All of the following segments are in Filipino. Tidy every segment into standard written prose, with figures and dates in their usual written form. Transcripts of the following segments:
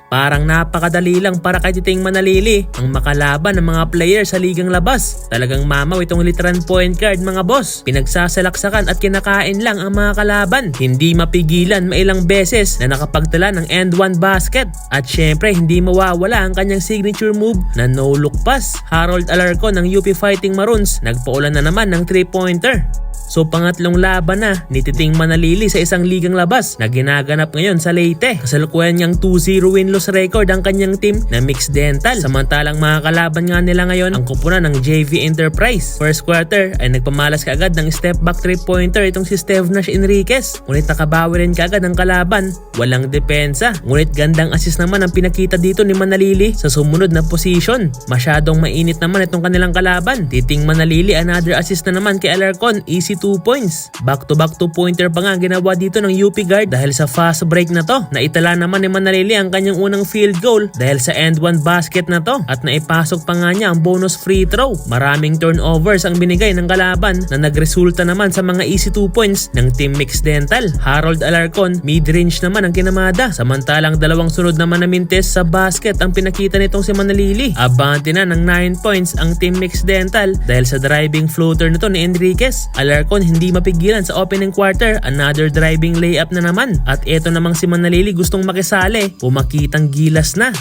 Parang napakadali lang para kay Titing Manalili ang makalaban ng mga player sa ligang labas. Talagang mamaw itong literal point guard mga boss. Pinagsasalaksakan at kinakain lang ang mga kalaban. Hindi mapigilan mailang beses na nakapagtala ng end one basket. At syempre hindi mawawala ang kanyang signature move na no look pass. Harold Alarcon ng UP Fighting Maroons nagpaulan na naman ng 3-pointer. So pangatlong laban na ni Titing Manalili sa isang ligang labas na ginaganap ngayon sa Leyte. Kasalukuyan niyang 2-0 win-loss record ang kanyang team na Mixed Dental. Samantalang mga kalaban nga nila ngayon ang kupunan ng JV Enterprise. First quarter ay nagpamalas kaagad ng step back 3-pointer itong si Steve Nash Enriquez. Ngunit nakabawi rin kaagad ang kalaban. Walang depensa. Ngunit gandang assist naman ang pinakita dito ni Manalili sa sumunod na position. Masyadong mainit naman itong kanilang kalaban. Titing Manalili another assist na naman kay Alarcon. Easy 2 points. Back-to-back 2-pointer pa nga ginawa dito ng UP guard dahil sa fast break na to. Naitala naman ni Manalili ang kanyang unang field goal dahil sa end one basket na to at naipasok pa nga niya ang bonus free throw. Maraming turnovers ang binigay ng kalaban na nagresulta naman sa mga easy 2 points ng Team Mixed Dental. Harold Alarcon, mid-range naman ang kinamada. Samantalang dalawang sunod naman na mintes sa basket ang pinakita nitong si Manalili. Abante na ng 9 points ang Team Mixed Dental dahil sa driving floater nito ni Enriquez. Alarcon hindi mapigilan sa opening quarter, another driving layup na naman. At eto namang si Manalili gustong makisali, pumakitang gilas na.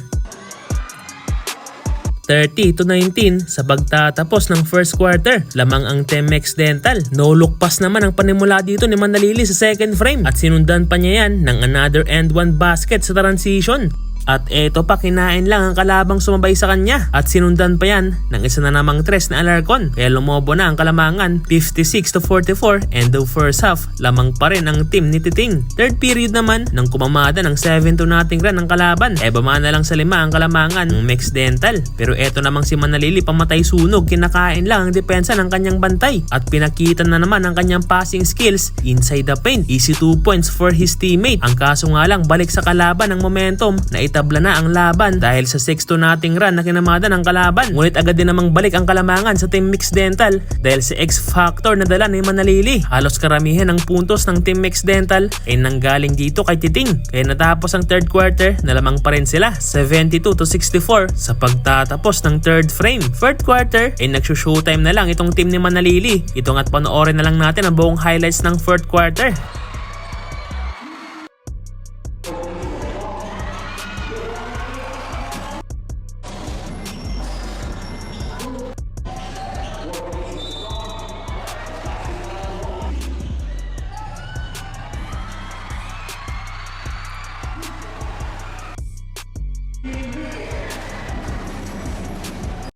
30-19 sa pagtatapos ng first quarter. Lamang ang Team Mixed Dental. No look pass naman ang panimula dito ni Manalili sa second frame at sinundan pa niya yan ng another end one basket sa transition. At eto pa, kinain lang ang kalabang sumabay sa kanya at sinundan pa yan ng isa na namang tres na Alarcon. Kaya lumobo na ang kalamangan 56-44 and the first half lamang pa rin ang team ni Titing. Third period naman nang kumamada ng 7-0 run ang kalaban. Bama na lang sa 5 ang kalamangan ng Mixed Dental. Pero eto namang si Manalili pamatay sunog, kinakain lang ang depensa ng kanyang bantay at pinakita na naman ang kanyang passing skills inside the paint. Easy 2 points for his teammate. Ang kaso nga lang balik sa kalaban ang momentum na tabla na ang laban dahil sa 6-2 run na kinamada ng kalaban. Ngunit agad din namang balik ang kalamangan sa Team Mixed Dental dahil sa X-Factor na dala ni Manalili. Halos karamihan ng puntos ng Team Mixed Dental ay nanggaling dito kay Titing. Kaya natapos ang third quarter na lamang pa rin sila 72-64 sa pagtatapos ng third frame. Fourth quarter ay nagsushowtime na lang itong team ni Manalili. Ito nga't panoorin na lang natin ang buong highlights ng fourth quarter.